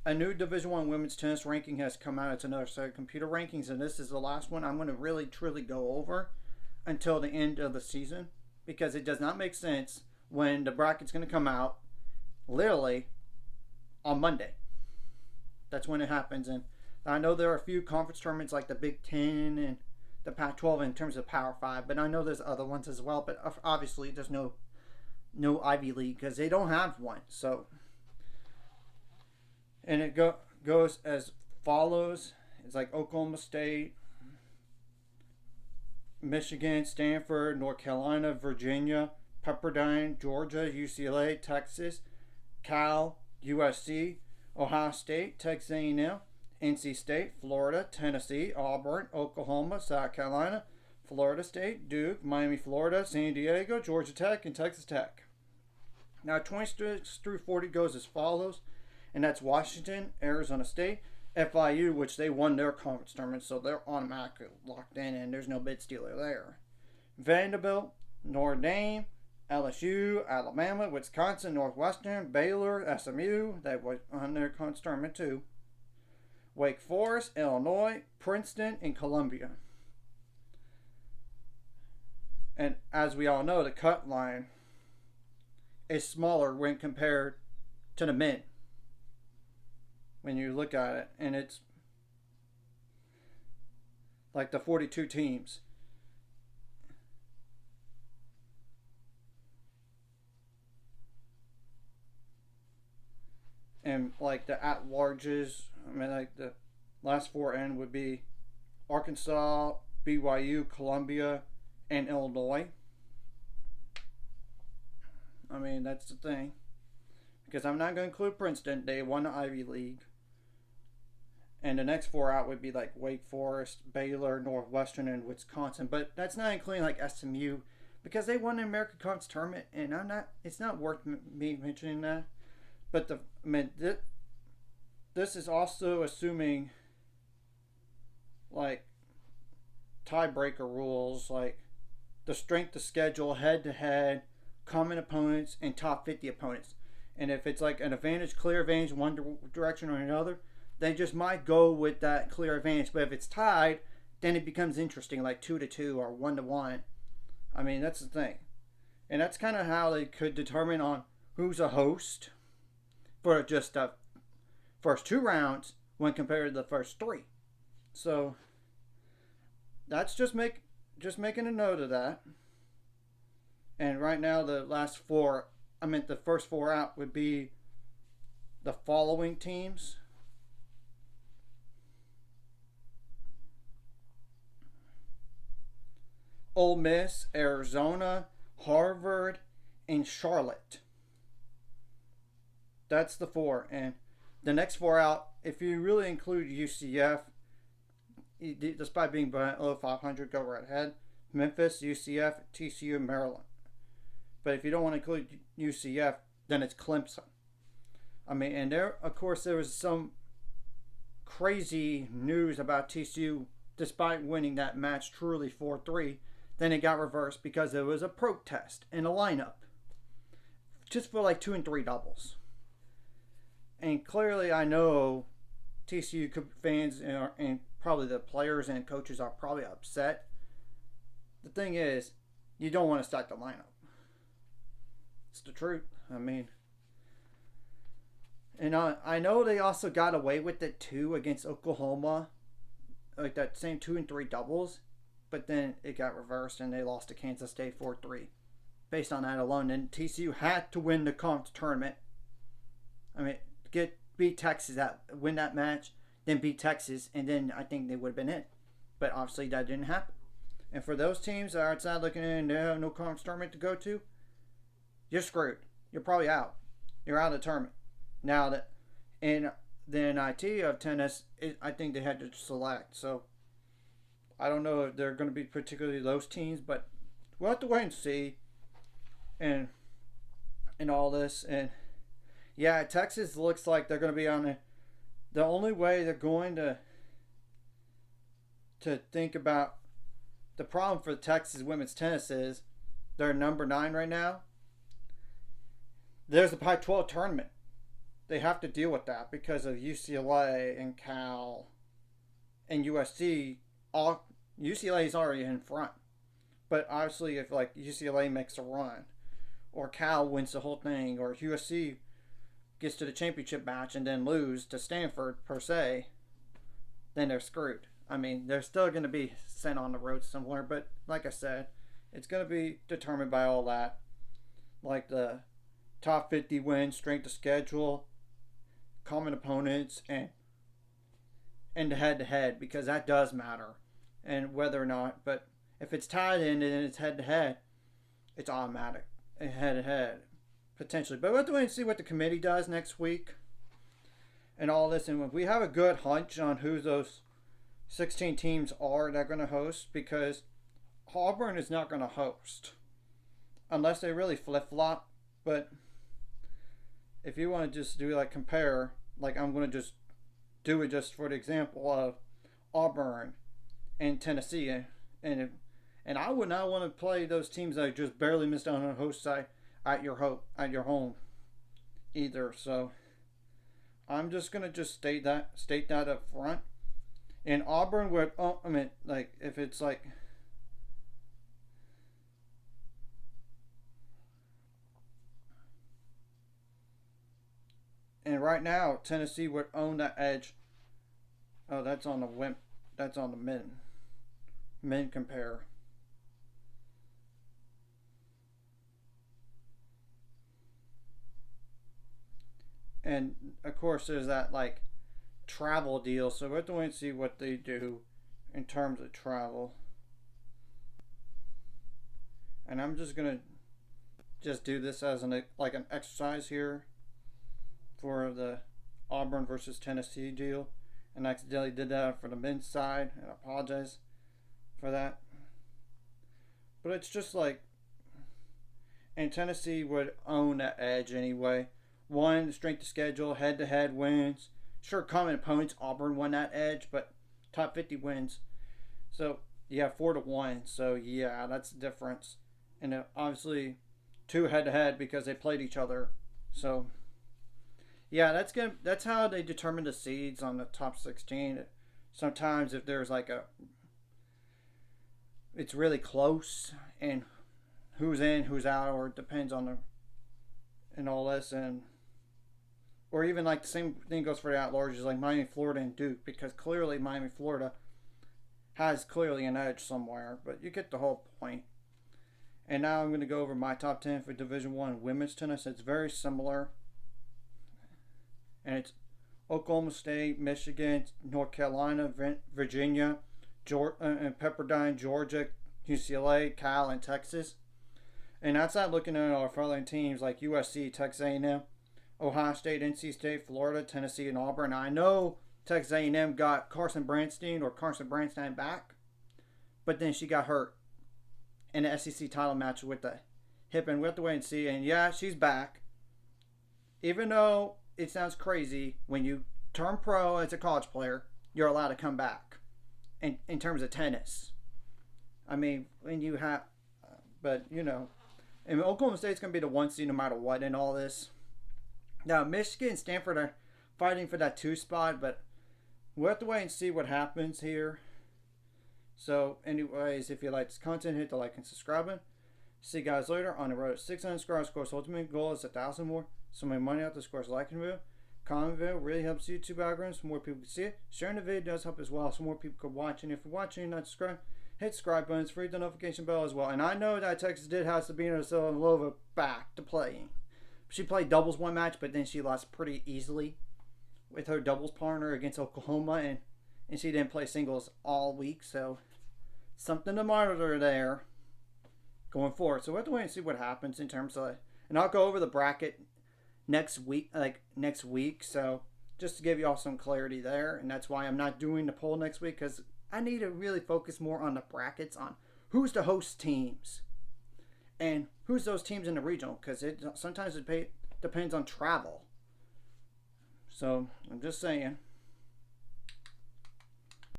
a new Division One women's tennis ranking has come out. It's another set of computer rankings, and this is the last one I'm going to really truly go over until the end of the season, because it does not make sense when the bracket's going to come out literally on Monday. That's when it happens. And I know there are a few conference tournaments like the Big Ten and the Pac-12 in terms of Power 5, but I know there's other ones as well. But obviously, there's no Ivy League because they don't have one. So, and it goes as follows. It's like Oklahoma State, Michigan, Stanford, North Carolina, Virginia, Pepperdine, Georgia, UCLA, Texas, Cal, USC, Ohio State, Texas A&M, NC State, Florida, Tennessee, Auburn, Oklahoma, South Carolina, Florida State, Duke, Miami, Florida, San Diego, Georgia Tech, and Texas Tech. Now 26 through 40 goes as follows, and that's Washington, Arizona State, FIU, which they won their conference tournament, so they're automatically locked in, and there's no bid stealer there. Vanderbilt, Notre Dame, LSU, Alabama, Wisconsin, Northwestern, Baylor, SMU, they won their conference tournament too. Wake Forest, Illinois, Princeton, and Columbia. And as we all know, the cut line is smaller when compared to the men. When you look at it, and it's like the 42 teams. And like the at-larges, I mean, like the last four in would be Arkansas, BYU, Columbia, and Illinois. I mean, that's the thing. Because I'm not going to include Princeton. They won the Ivy League. And the next four out would be like Wake Forest, Baylor, Northwestern, and Wisconsin. But that's not including like SMU, because they won the American Conference tournament, and it's not worth me mentioning that. But this is also assuming like tiebreaker rules, like the strength of schedule, head to head, common opponents, and top 50 opponents. And if it's like an advantage, clear advantage, one direction or another, they just might go with that clear advantage. But if it's tied, then it becomes interesting, like 2-2 or 1-1. I mean, that's the thing. And that's kind of how they could determine on who's a host for just the first two rounds when compared to the first three. So that's just making a note of that. And right now the first four out would be the following teams. Ole Miss, Arizona, Harvard, and Charlotte. That's the four. And the next four out, if you really include UCF, despite being below 500, go right ahead. Memphis, UCF, TCU, Maryland. But if you don't want to include UCF, then it's Clemson. I mean, and there was some crazy news about TCU, despite winning that match truly 4-3. Then it got reversed because there was a protest in the lineup, just for like 2 and 3 doubles. And clearly, I know TCU fans and probably the players and coaches are probably upset. The thing is, you don't want to stack the lineup. It's the truth. I mean, and I know they also got away with it too against Oklahoma, like that same 2 and 3 doubles, but then it got reversed and they lost to Kansas State 4-3. Based on that alone, and TCU had to win the conference tournament. I mean, beat Texas, win that match, then beat Texas, and then I think they would have been in. But obviously that didn't happen. And for those teams that are outside looking in and they have no conference tournament to go to, you're screwed. You're probably out. You're out of the tournament. Now that in the NIT of tennis, I think they had to select. So I don't know if they're going to be particularly those teams, but we'll have to wait and see. And all this, and yeah, Texas looks like they're going to be on the only way they're going to think about the problem for Texas women's tennis is they're number 9 right now. There's the Pac-12 tournament. they have to deal with that because of UCLA and Cal and USC. All UCLA is already in front, but obviously if like UCLA makes a run, or Cal wins the whole thing, or USC gets to the championship match and then lose to Stanford per se, then they're screwed. I mean, they're still going to be sent on the road somewhere, but like I said, it's going to be determined by all that, like the top 50 wins, strength of schedule, common opponents, and the head-to-head, because that does matter, and whether or not. But if it's tied in and it's head-to-head, it's automatic, head-to-head, potentially. But we'll have to wait and see what the committee does next week and all this, and we have a good hunch on who those 16 teams are that are going to host, because Auburn is not going to host unless they really flip-flop. But if you want to just do like compare, like I'm going to just do it just for the example of Auburn and Tennessee, and I would not want to play those teams that just barely missed out on the host side at your home either. So I'm just going to just state that up front. And Auburn would, I mean, like if it's like, and right now Tennessee would own that edge. Oh, that's on the wimp. That's on the men compare. And of course there's that like travel deal, so we have to wait and see what they do in terms of travel. And I'm just gonna just do this as an exercise here for the Auburn versus Tennessee deal, and I accidentally did that for the men's side, and I apologize for that. But it's just like, and Tennessee would own that edge anyway. One, strength of schedule, head-to-head wins. Sure, common opponents, Auburn won that edge, but top 50 wins. So, yeah, 4-1. So, yeah, that's the difference. And obviously, 2 head-to-head because they played each other. So, yeah, that's how they determine the seeds on the top 16. Sometimes if there's like it's really close, and who's in, who's out, or it depends on and all this, and or even like the same thing goes for the at-larges, like Miami, Florida, and Duke, because clearly Miami, Florida has clearly an edge somewhere, but you get the whole point. And now I'm going to go over my top 10 for Division I women's tennis. It's very similar, and it's Oklahoma State, Michigan, North Carolina, Virginia, and Pepperdine, Georgia, UCLA, Cal, and Texas. And outside looking at our following teams like USC, Texas A&M, Ohio State, NC State, Florida, Tennessee, and Auburn. I know Texas A&M got Carson Branstein back, but then she got hurt in the SEC title match with the hip, and we have to wait and see. And yeah, she's back. Even though it sounds crazy, when you turn pro as a college player, you're allowed to come back in terms of tennis. I mean, when you have, but you know, and Oklahoma State's going to be the 1 seed no matter what in all this. Now, Michigan and Stanford are fighting for that 2 spot, but we'll have to wait and see what happens here. So, anyways, if you like this content, hit the like and subscribe button. See you guys later on the road to 600 subscribers. Of course, ultimate goal is 1,000 more. So, my money out the scores liking the video. Comment the video really helps YouTube algorithms so more people can see it. Sharing the video does help as well so more people can watch. And if you're watching and not subscribed, hit subscribe button. It's free, the notification bell as well. And I know that Texas did have Sabina Silva back to playing. She played doubles one match, but then she lost pretty easily with her doubles partner against Oklahoma, and she didn't play singles all week. So something to monitor there going forward. So we'll have to wait and see what happens in terms of, and I'll go over the bracket next week. So just to give you all some clarity there, and that's why I'm not doing the poll next week, because I need to really focus more on the brackets, on who's the host teams and who's those teams in the regional, because sometimes it depends on travel. So I'm just saying.